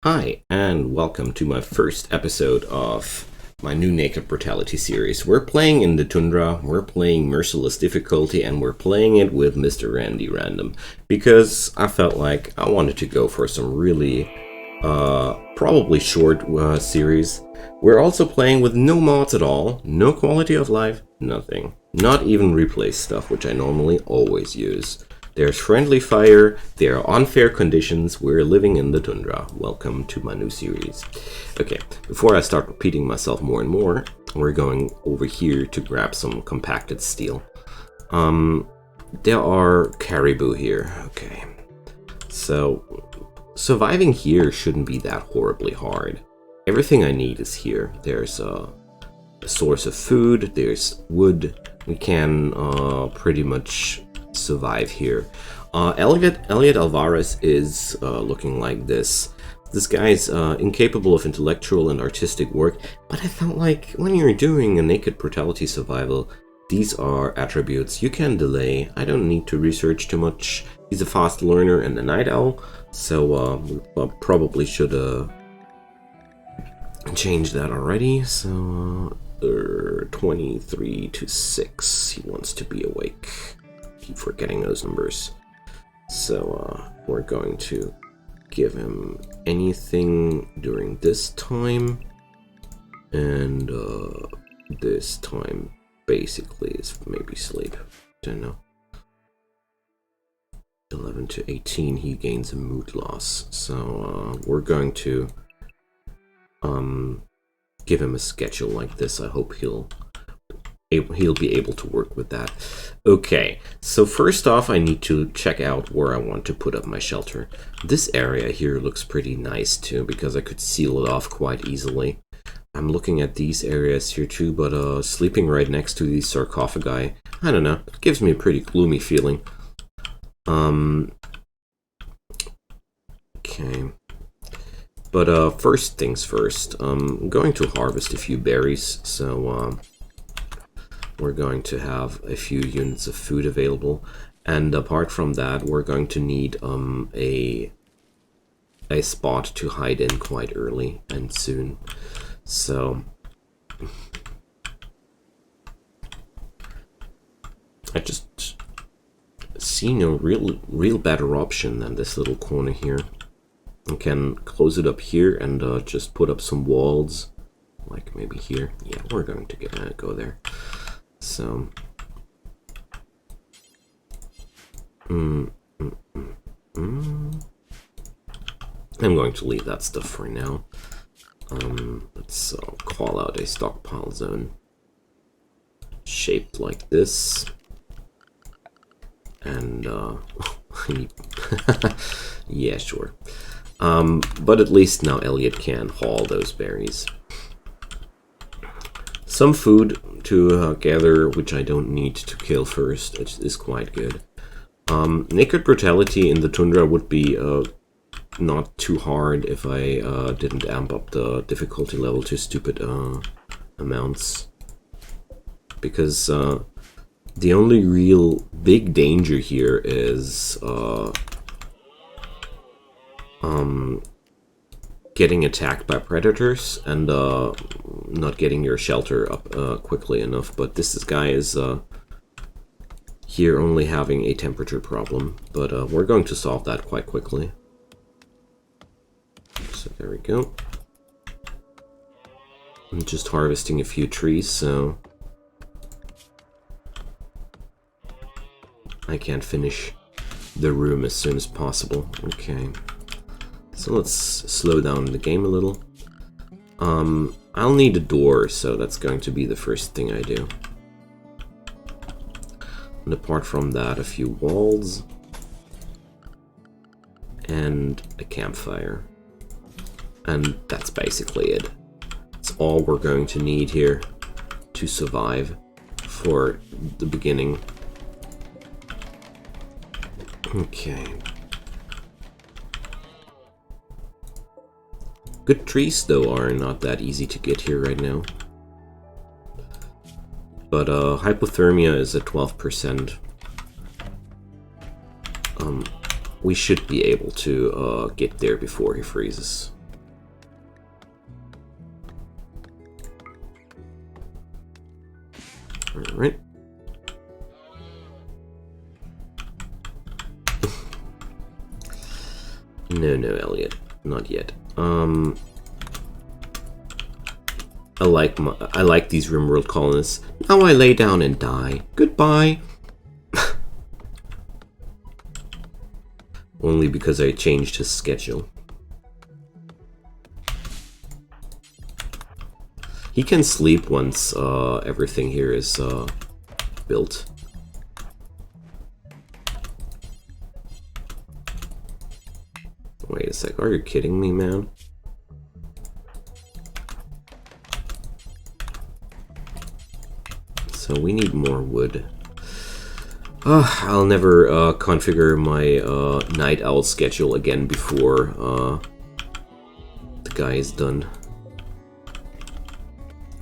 Hi, and welcome to my first episode of my new Naked Brutality series. We're playing in the Tundra, we're playing Merciless difficulty, and we're playing it with Mr. Randy Random, because I felt like I wanted to go for some really, probably short series. We're also playing with no mods at all, no quality of life, nothing. Not even replay stuff, which I normally always use. There's friendly fire, there are unfair conditions, we're living in the Tundra. Welcome to my new series. Okay, before I start repeating myself more and more, we're going over here to grab some compacted steel. There are caribou here, okay. So, surviving here shouldn't be that horribly hard. Everything I need is here. There's a source of food, there's wood, we can pretty much survive here. Elliot Alvarez is looking like this. This guy is incapable of intellectual and artistic work, but I felt like when you're doing a Naked Brutality survival, these are attributes you can delay. I don't need to research too much. He's a fast learner and a night owl, so we probably should change that already. So 23 to 6, he wants to be awake. Keep forgetting those numbers. So we're going to give him anything during this time, and this time basically is maybe sleep. Don't know. 11 to 18, he gains a mood loss. So we're going to give him a schedule like this. I hope he'll be able to work with that. Okay, so first off, I need to check out where I want to put up my shelter. This area here looks pretty nice too, because I could seal it off quite easily. I'm looking at these areas here too, but sleeping right next to these sarcophagi, I don't know, it gives me a pretty gloomy feeling. Okay. But first things first, I'm going to harvest a few berries, so we're going to have a few units of food available, and apart from that, we're going to need a spot to hide in quite early and soon. So I just see no real better option than this little corner here. I can close it up here and just put up some walls, like maybe here. Yeah, we're going to go there. So, I'm going to leave that stuff for now. Let's call out a stockpile zone shaped like this, and yeah, sure. But at least now Elliot can haul those berries. Some food to gather, which I don't need to kill first, is quite good. Naked Brutality in the Tundra would be not too hard if I didn't amp up the difficulty level to stupid amounts. Because the only real big danger here is getting attacked by predators and not getting your shelter up quickly enough. But this guy is here only having a temperature problem, but we're going to solve that quite quickly. So there we go. I'm just harvesting a few trees, so I can finish the room as soon as possible. Okay. So let's slow down the game a little. I'll need a door, so that's going to be the first thing I do. And apart from that, a few walls and a campfire. And that's basically it. It's all we're going to need here to survive for the beginning. Okay. Good trees, though, are not that easy to get here right now. But hypothermia is at 12%. We should be able to get there before he freezes. Alright. No, Elliot. Not yet. I like these Rimworld colonists. Now I lay down and die. Goodbye. Only because I changed his schedule. He can sleep once everything here is built. Wait a sec, are you kidding me, man? So we need more wood. I'll never configure my night owl schedule again before the guy is done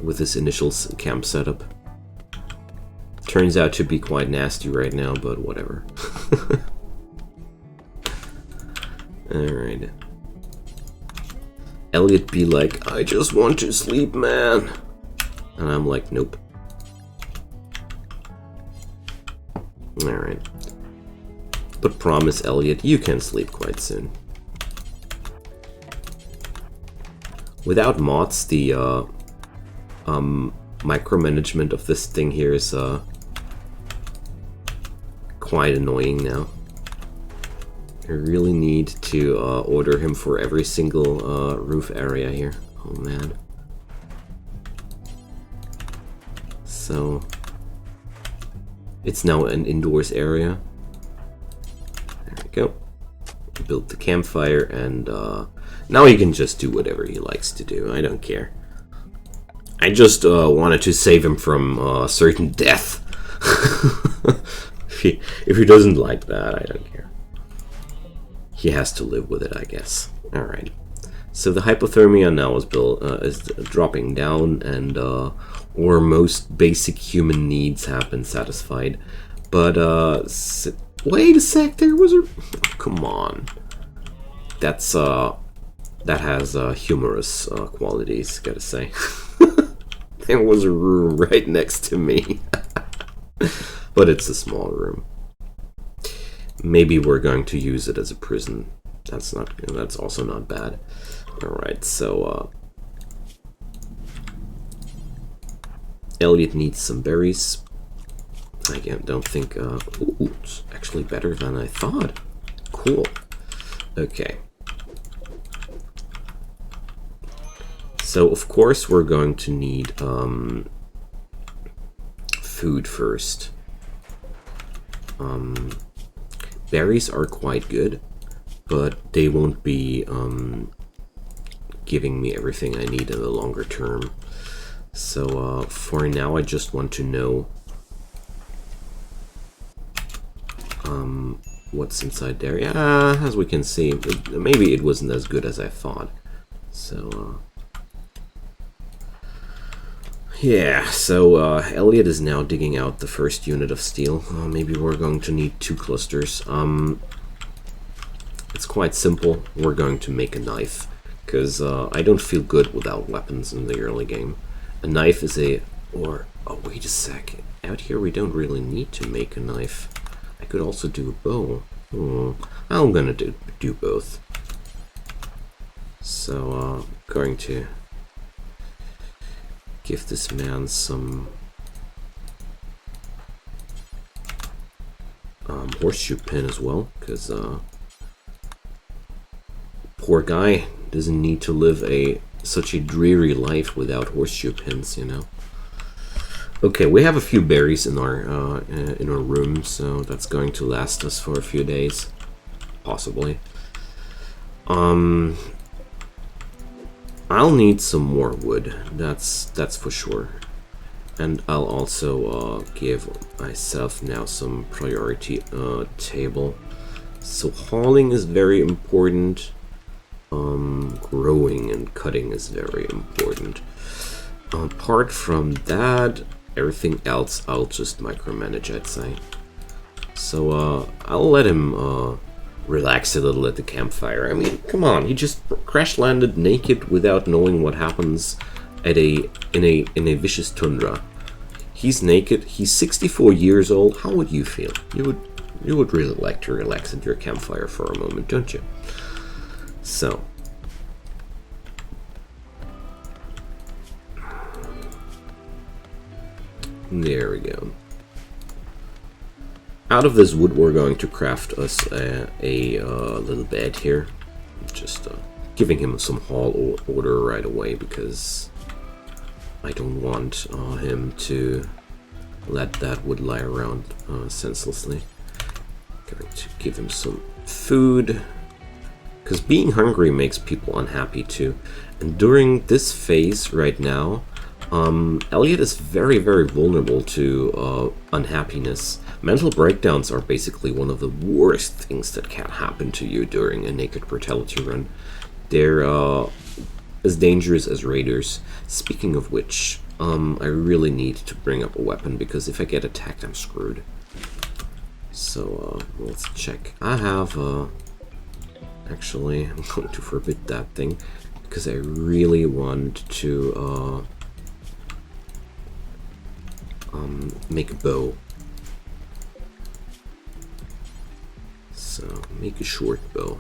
with his initial camp setup. Turns out to be quite nasty right now, but whatever. Alright. Elliot be like, I just want to sleep, man. And I'm like, nope. Alright. But promise, Elliot, you can sleep quite soon. Without mods, the micromanagement of this thing here is quite annoying now. I really need to order him for every single roof area here. Oh man. So it's now an indoors area. There we go. Built the campfire, and now he can just do whatever he likes to do. I don't care. I just wanted to save him from certain death. if he doesn't like that, I don't care. He has to live with it, I guess. Alright. So the hypothermia now is dropping down, and or most basic human needs have been satisfied. But wait a sec, there was a... come on. That's that has humorous qualities, gotta say. There was a room right next to me. But it's a small room. Maybe we're going to use it as a prison. That's also not bad. Alright, so Elliot needs some berries. I don't think ooh, it's actually better than I thought. Cool. Okay. So of course we're going to need food first. Berries are quite good, but they won't be giving me everything I need in the longer term. So for now I just want to know what's inside there. Yeah, as we can see, maybe it wasn't as good as I thought. So yeah, so Elliot is now digging out the first unit of steel. Maybe we're going to need 2 clusters. It's quite simple. We're going to make a knife, because I don't feel good without weapons in the early game. A knife is a... or... oh, wait a sec. Out here we don't really need to make a knife. I could also do a bow. I'm gonna do both. So, going to give this man some horseshoe pin as well, because poor guy doesn't need to live such a dreary life without horseshoe pins, you know. Okay, we have a few berries in our room, so that's going to last us for a few days, possibly. I'll need some more wood, that's for sure. And I'll also give myself now some priority table. So hauling is very important. Growing and cutting is very important. Apart from that, everything else I'll just micromanage, I'd say. So I'll let him relax a little at the campfire. I mean, come on, he just crash landed naked without knowing what happens at in a vicious tundra. He's naked. He's 64 years old. How would you feel? You would really like to relax at your campfire for a moment, don't you? So. There we go. Out of this wood, we're going to craft us a little bed here. Just giving him some haul order right away because I don't want him to let that wood lie around senselessly. Going to give him some food because being hungry makes people unhappy too. And during this phase right now, Elliot is very, very vulnerable to unhappiness. Mental breakdowns are basically one of the worst things that can happen to you during a Naked Brutality run. They're as dangerous as raiders. Speaking of which, I really need to bring up a weapon because if I get attacked, I'm screwed. So let's check. I have actually, I'm going to forbid that thing because I really want to make a bow. So make a short bow.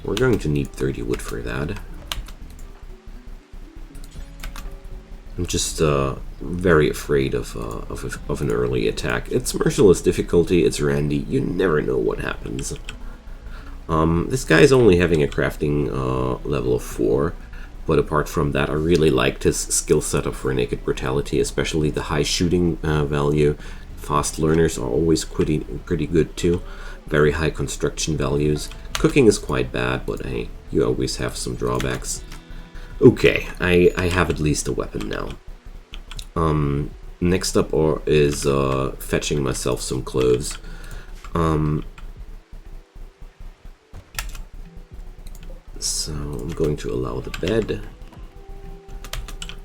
We're going to need 30 wood for that. I'm just very afraid of an early attack. It's Merciless difficulty, it's Randy, you never know what happens. This guy's only having a crafting level of 4, but apart from that, I really liked his skill setup for Naked Brutality, especially the high shooting value. Fast learners are always pretty good too. Very high construction values. Cooking is quite bad, but hey, you always have some drawbacks. Okay, I have at least a weapon now. Next up is fetching myself some clothes. So I'm going to allow the bed.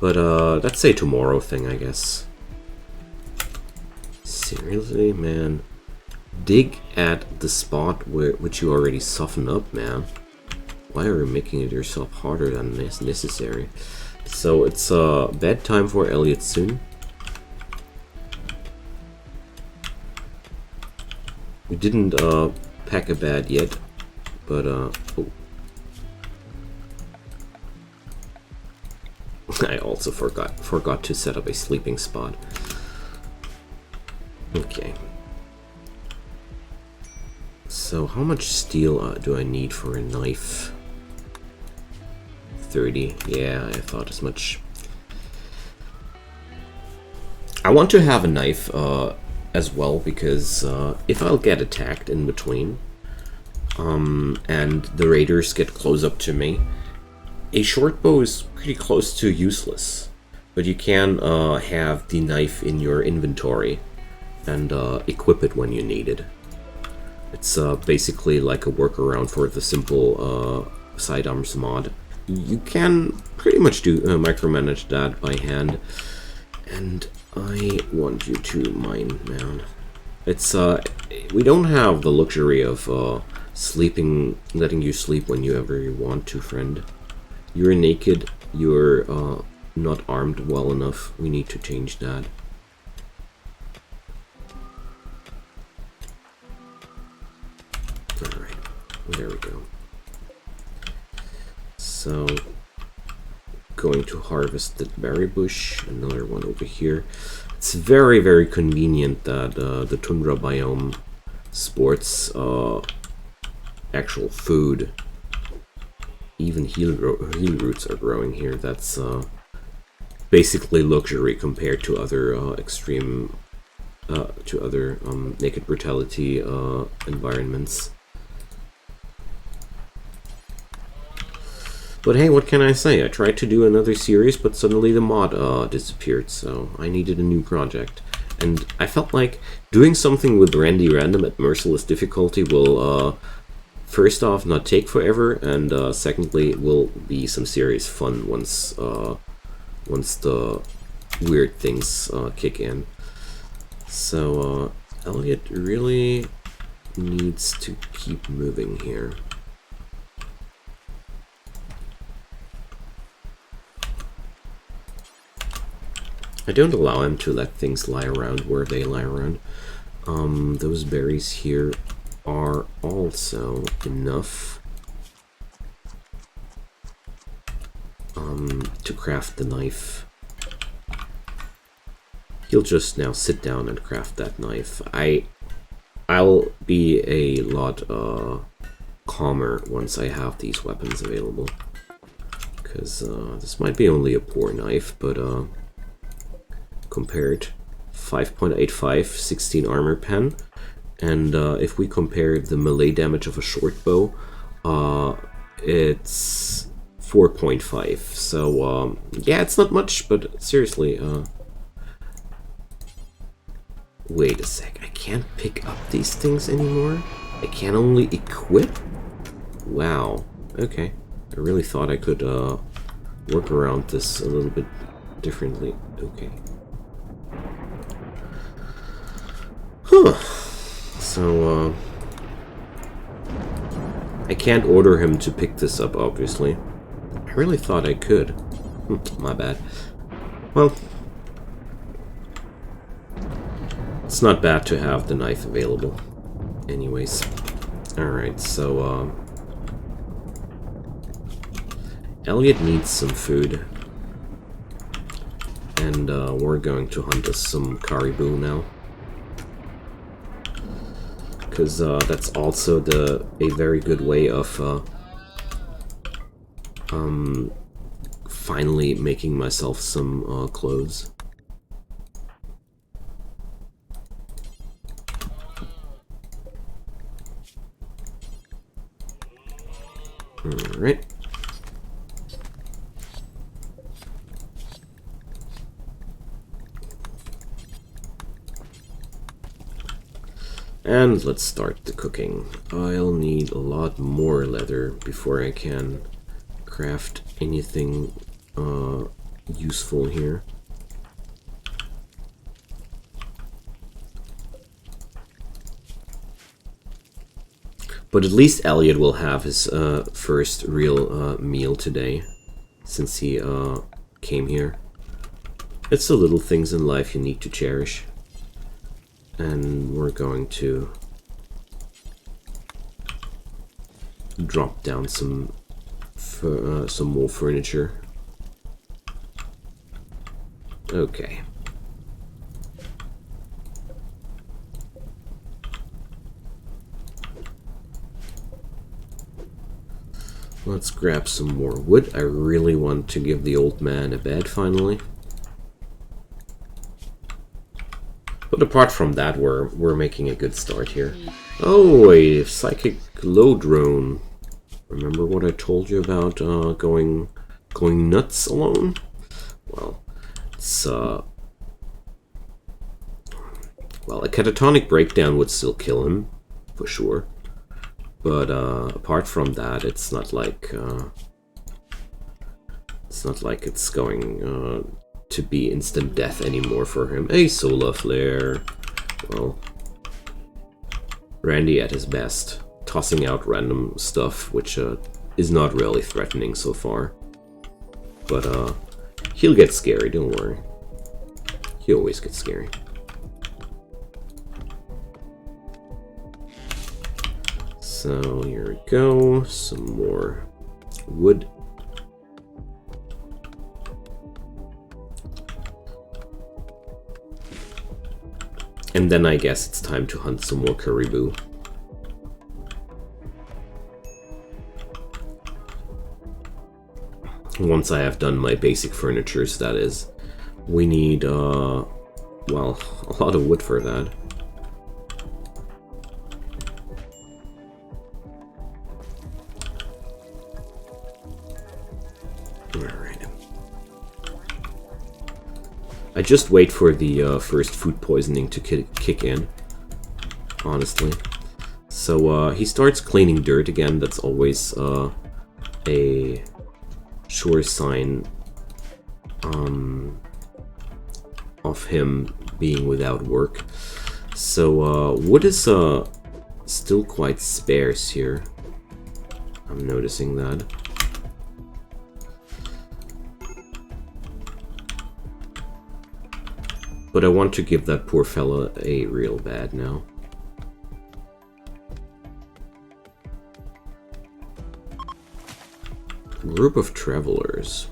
But that's a tomorrow thing, I guess. Seriously, man. Dig at the spot which you already softened up, man. Why are you making it yourself harder than necessary? So it's bedtime for Elliot soon. We didn't pack a bed yet, but oh. I also forgot to set up a sleeping spot. Okay. So how much steel do I need for a knife? 30. Yeah, I thought as much. I want to have a knife as well because if I'll get attacked in between and the raiders get close up to me, a short bow is pretty close to useless, but you can have the knife in your inventory and equip it when you need it. It's basically like a workaround for the simple sidearms mod. You can pretty much do micromanage that by hand, and I want you to mine, man. It's we don't have the luxury of sleeping, letting you sleep whenever you want to, friend. You're naked, you're not armed well enough. We need to change that. Alright, there we go. So, going to harvest the berry bush, another one over here. It's very, very convenient that the Tundra biome sports actual food. Even heal roots are growing here. That's basically luxury compared to other Naked Brutality environments. But hey, what can I say? I tried to do another series, but suddenly the mod disappeared, so I needed a new project. And I felt like doing something with Randy Random at Merciless difficulty will, first off, not take forever, and secondly, will be some serious fun once the weird things kick in. So, Elliot really needs to keep moving here. I don't allow him to let things lie around where they lie around. Those berries here are also enough to craft the knife. He'll just now sit down and craft that knife. I'll be a lot calmer once I have these weapons available. Because this might be only a poor knife, but compared 5.85, 16 armor pen, and if we compare the melee damage of a short bow, it's 4.5. So yeah, it's not much, but seriously, wait a sec, I can't pick up these things anymore? I can only equip? Wow, okay. I really thought I could work around this a little bit differently. Okay. Huh. So, I can't order him to pick this up, obviously. I really thought I could. My bad. Well, it's not bad to have the knife available. Anyways. Alright, so, Elliot needs some food. And, we're going to hunt us some caribou now. Because, that's also a very good way of, finally making myself some, clothes. Alright. And let's start the cooking. I'll need a lot more leather before I can craft anything useful here. But at least Elliot will have his first real meal today, since he came here. It's the little things in life you need to cherish. And we're going to drop down some more furniture. Okay. Let's grab some more wood. I really want to give the old man a bed finally. But apart from that, we're making a good start here. Oh, a psychic glow drone. Remember what I told you about going nuts alone? Well, it's well, a catatonic breakdown would still kill him for sure. But apart from that, it's not like it's going to be instant death anymore for him. A solar flare. Well, Randy at his best, tossing out random stuff, which is not really threatening so far. But he'll get scary, don't worry. He always gets scary. So here we go, some more wood. And then I guess it's time to hunt some more caribou. Once I have done my basic furnitures, that is. We need, well, a lot of wood for that. Alright. I just wait for the first food poisoning to kick in, honestly. So he starts cleaning dirt again. That's always a sure sign of him being without work. So wood is still quite sparse here. I'm noticing that. But I want to give that poor fella a real bad now. Group of travelers.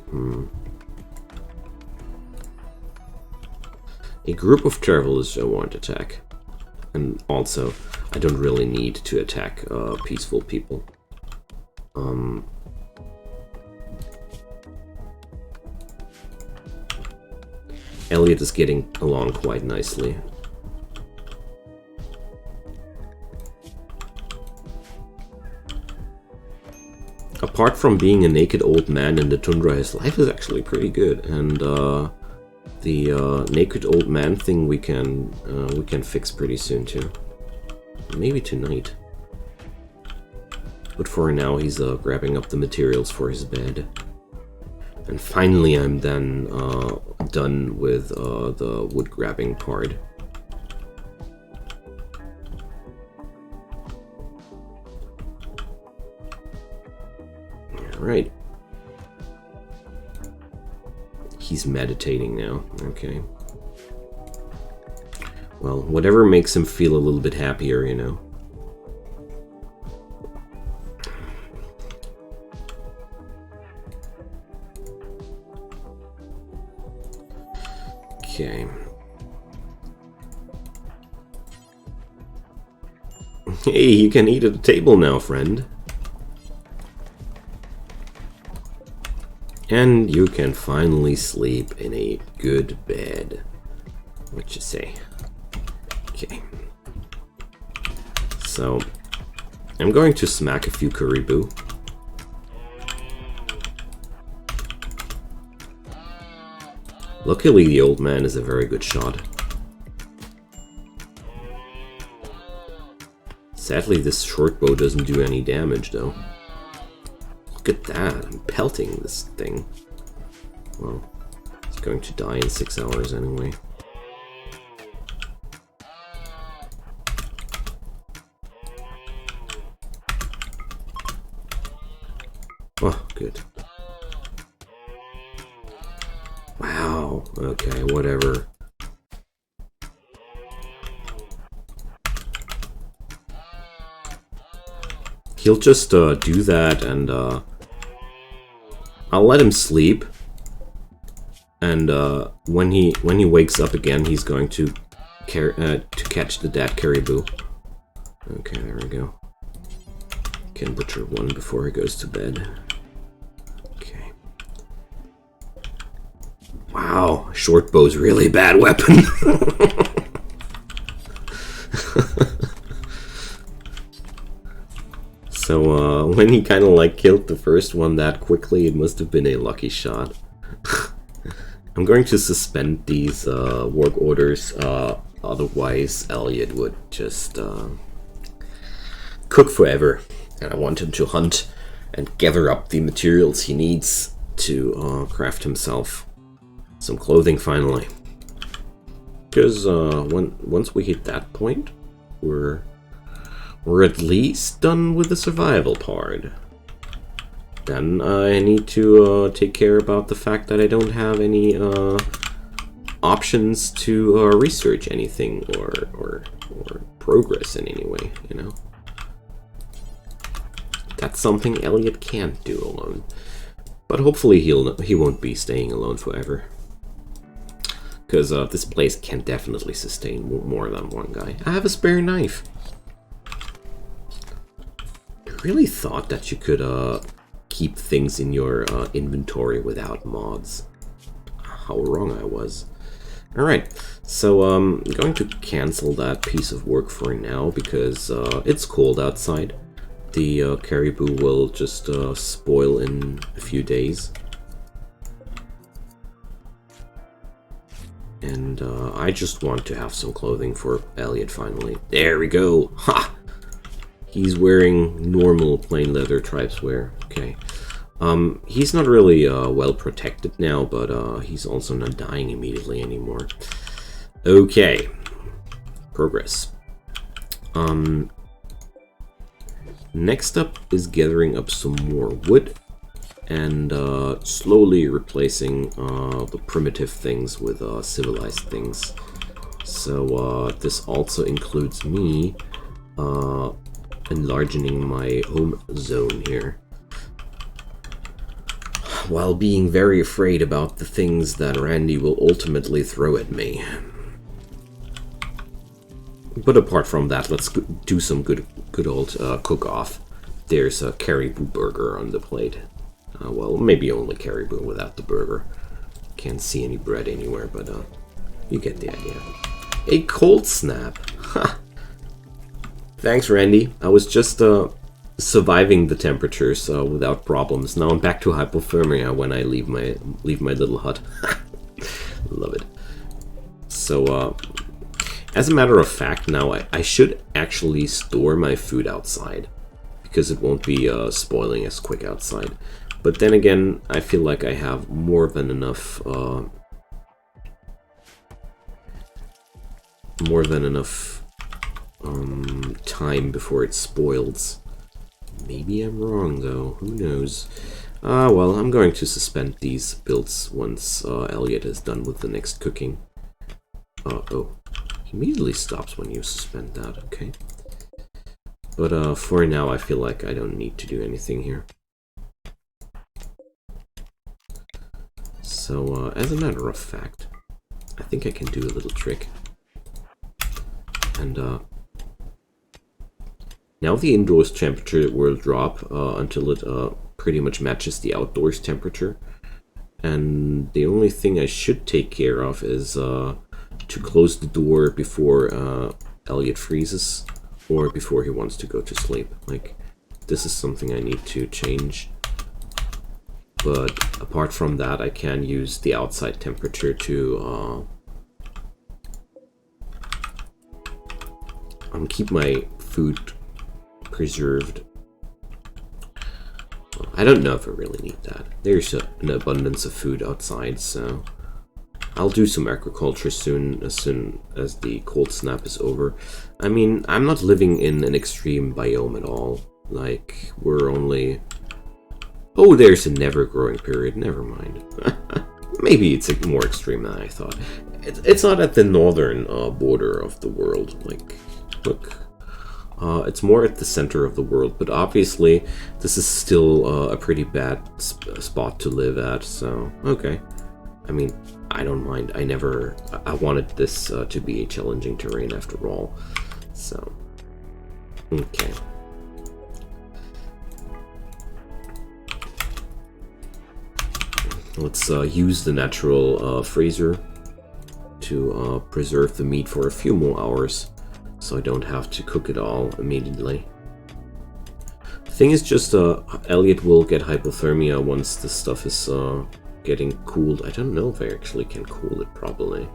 A group of travelers I want to attack. And also, I don't really need to attack peaceful people. Elliot is getting along quite nicely. Apart from being a naked old man in the tundra, his life is actually pretty good, and the naked old man thing we can fix pretty soon too. Maybe tonight. But for now, he's grabbing up the materials for his bed. And finally, I'm then done with the wood grabbing part. Alright. He's meditating now. Okay. Well, whatever makes him feel a little bit happier, you know. Okay. Hey, you can eat at the table now, friend. And you can finally sleep in a good bed. What you say? Okay. So, I'm going to smack a few caribou. Luckily, the old man is a very good shot. Sadly, this short bow doesn't do any damage, though. Look at that, I'm pelting this thing. Well, it's going to die in 6 hours anyway. Oh, good. Wow, okay, whatever. He'll just do that, and I'll let him sleep. And when he wakes up again, he's going to catch the dead caribou. Okay, there we go. Can butcher one before he goes to bed. Okay. Wow, short bow's really bad weapon. So when he kind of like killed the first one that quickly, it must have been a lucky shot. I'm going to suspend these work orders, otherwise Elliot would just cook forever. And I want him to hunt and gather up the materials he needs to craft himself some clothing finally. Because once we hit that point, we're at least done with the survival part. Then I need to take care about the fact that I don't have any options to research anything or progress in any way, you know? That's something Elliot can't do alone. But hopefully he won't be staying alone forever. Because this place can definitely sustain more than one guy. I have a spare knife. I really thought that you could keep things in your inventory without mods. How wrong I was. Alright, so I'm going to cancel that piece of work for now because it's cold outside. The caribou will just spoil in a few days. And I just want to have some clothing for Elliot finally. There we go! Ha! He's wearing normal plain leather tribes wear. Okay. He's not really well protected now, but he's also not dying immediately anymore. Okay. Progress. Next up is gathering up some more wood and slowly replacing the primitive things with civilized things. So this also includes me enlarging my home zone here, while being very afraid about the things that Randy will ultimately throw at me. But apart from that, let's do some good old cook-off. There's a caribou burger on the plate. Well, maybe only caribou without the burger. Can't see any bread anywhere, but you get the idea. A cold snap. Ha! Thanks, Randy. I was just surviving the temperatures without problems. Now I'm back to hypothermia when I leave my little hut. Love it. So, as a matter of fact, now I should actually store my food outside, because it won't be spoiling as quick outside. But then again, I feel like I have more than enough time before it spoils. Maybe I'm wrong though, who knows. Well, I'm going to suspend these builds once Elliot is done with the next cooking. Oh, he immediately stops when you suspend that, okay. But for now, I feel like I don't need to do anything here. So, as a matter of fact, I think I can do a little trick. And now the indoors temperature will drop until it pretty much matches the outdoors temperature. And the only thing I should take care of is to close the door before Elliot freezes, or before he wants to go to sleep. Like, this is something I need to change. But apart from that, I can use the outside temperature to keep my food preserved. I don't know if I really need that. There's an abundance of food outside, so I'll do some agriculture as soon as the cold snap is over. I mean, I'm not living in an extreme biome at all. Like, we're only... Oh, there's a never-growing period. Never mind. Maybe it's more extreme than I thought. It's not at the northern border of the world. Like, look. It's more at the center of the world, but obviously this is still a pretty bad spot to live at, so okay. I mean, I don't mind. I wanted this to be a challenging terrain after all, so okay. Let's use the natural freezer to preserve the meat for a few more hours, so I don't have to cook it all immediately. The thing is just, Elliot will get hypothermia once the stuff is getting cooled. I don't know if I actually can cool it properly.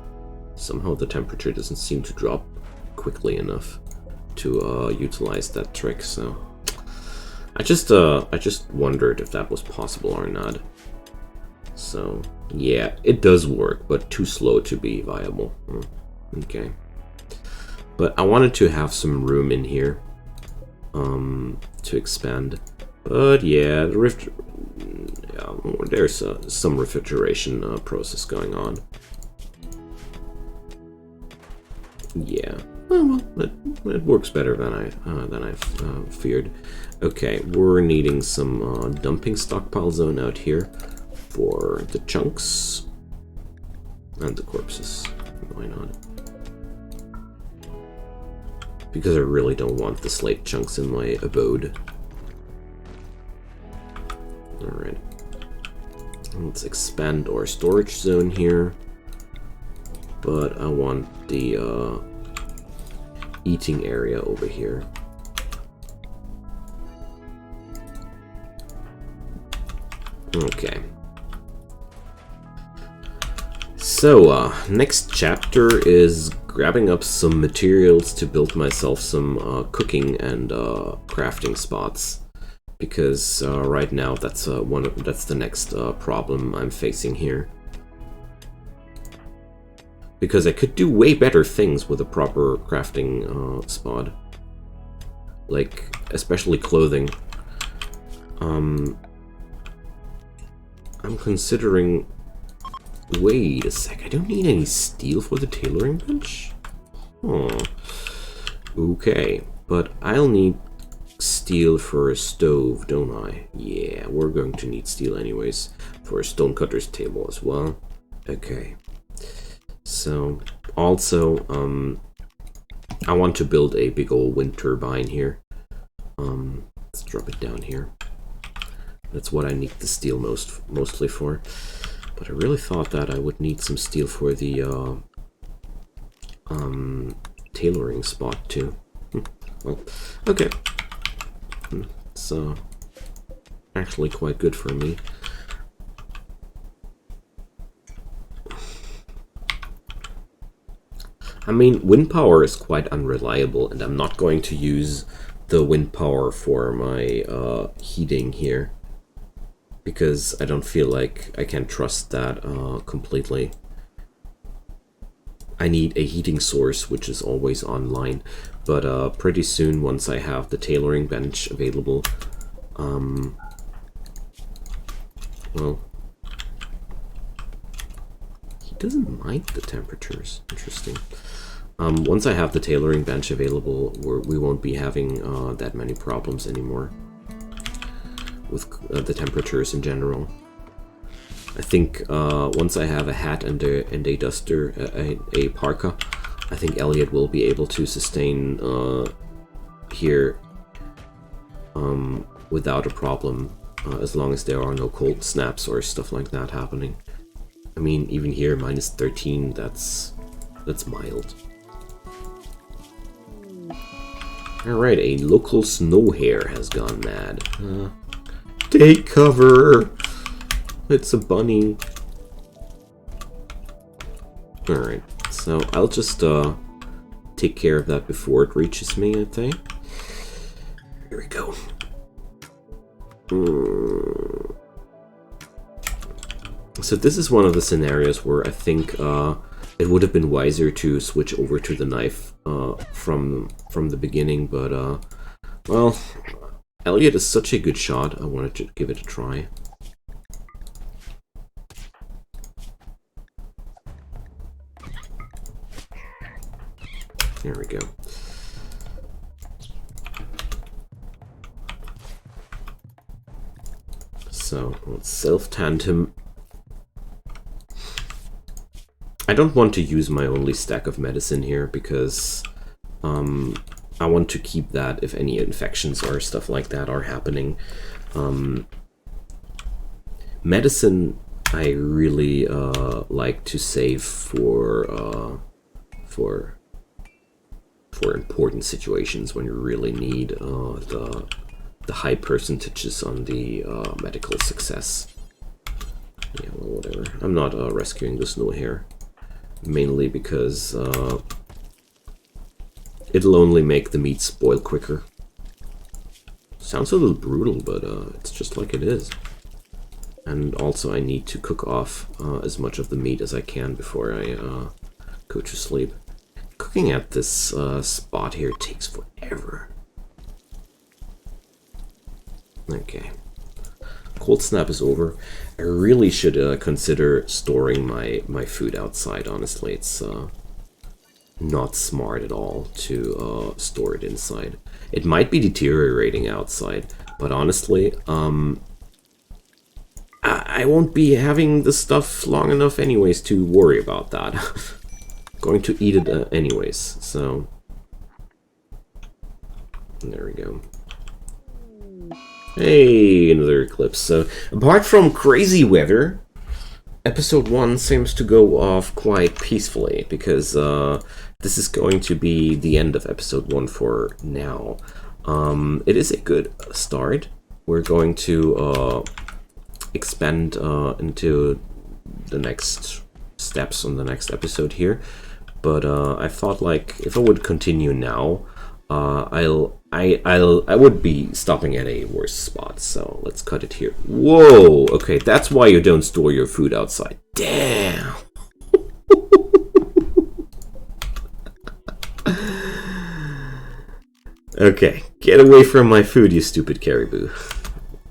Somehow the temperature doesn't seem to drop quickly enough to utilize that trick, so... I just wondered if that was possible or not. So, yeah, it does work, but too slow to be viable. Okay. But I wanted to have some room in here to expand. But yeah, there's some refrigeration process going on. Yeah. Oh well, it works better than I feared. Okay, we're needing some dumping stockpile zone out here for the chunks and the corpses. Why not? Because I really don't want the slate chunks in my abode. Alright. Let's expand our storage zone here. But I want the eating area over here. Okay. So, next chapter is grabbing up some materials to build myself some cooking and crafting spots, because right now that's the next problem I'm facing here. Because I could do way better things with a proper crafting spot, like especially clothing. I'm considering. Wait a sec, I don't need any steel for the tailoring bench? Oh, okay, but I'll need steel for a stove, don't I? Yeah, we're going to need steel anyways for a stonecutter's table as well. Okay. So, also, I want to build a big old wind turbine here. Let's drop it down here. That's what I need the steel mostly for. But I really thought that I would need some steel for the tailoring spot too. Well, okay. It's actually quite good for me. I mean, wind power is quite unreliable, and I'm not going to use the wind power for my heating here, because I don't feel like I can trust that completely. I need a heating source which is always online, but pretty soon, once I have the tailoring bench available, well, he doesn't mind the temperatures. Interesting. Once I have the tailoring bench available, we won't be having that many problems anymore with the temperatures in general. I think once I have a hat and a duster, a parka, I think Elliot will be able to sustain here without a problem, as long as there are no cold snaps or stuff like that happening. I mean, even here, minus 13, that's mild. Alright, a local snow hare has gone mad. Take cover! It's a bunny. Alright, so I'll just take care of that before it reaches me, I think. Here we go. So this is one of the scenarios where I think it would have been wiser to switch over to the knife from the beginning, but well, Elliot is such a good shot, I wanted to give it a try. There we go. So let's self-tandem. I don't want to use my only stack of medicine here because I want to keep that if any infections or stuff like that are happening. Medicine I really like to save for important situations when you really need the high percentages on the medical success. Yeah, well, whatever. I'm not rescuing the snow hare. Mainly because it'll only make the meat spoil quicker. Sounds a little brutal, but it's just like it is. And also I need to cook off as much of the meat as I can before I go to sleep. Cooking at this spot here takes forever. Okay. Cold snap is over. I really should consider storing my food outside, honestly. It's not smart at all to store it inside. It might be deteriorating outside, but honestly, I won't be having the stuff long enough anyways to worry about that. Going to eat it anyways, so... There we go. Hey, another eclipse. So, apart from crazy weather, episode 1 seems to go off quite peacefully, because this is going to be the end of episode 1 for now. It is a good start. We're going to expand into the next steps on the next episode here, but I thought, like, if I would continue now, I would be stopping at a worse spot, so let's cut it here. Whoa, okay, that's why you don't store your food outside. Damn. Okay, get away from my food, you stupid caribou.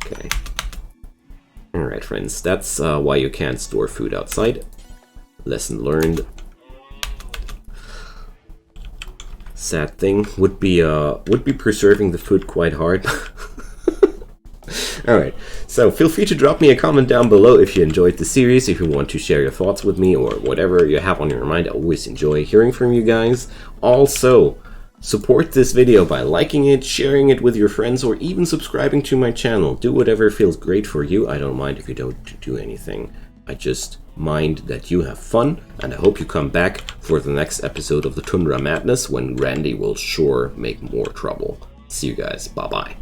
Okay. Alright, friends, that's why you can't store food outside. Lesson learned. sad thing. Would be preserving the food quite hard. Alright, so feel free to drop me a comment down below if you enjoyed the series, if you want to share your thoughts with me or whatever you have on your mind. I always enjoy hearing from you guys. Also, support this video by liking it, sharing it with your friends, or even subscribing to my channel. Do whatever feels great for you. I don't mind if you don't do anything. I just mind that you have fun, and I hope you come back for the next episode of the Tundra Madness when Randy will sure make more trouble. See you guys. Bye-bye.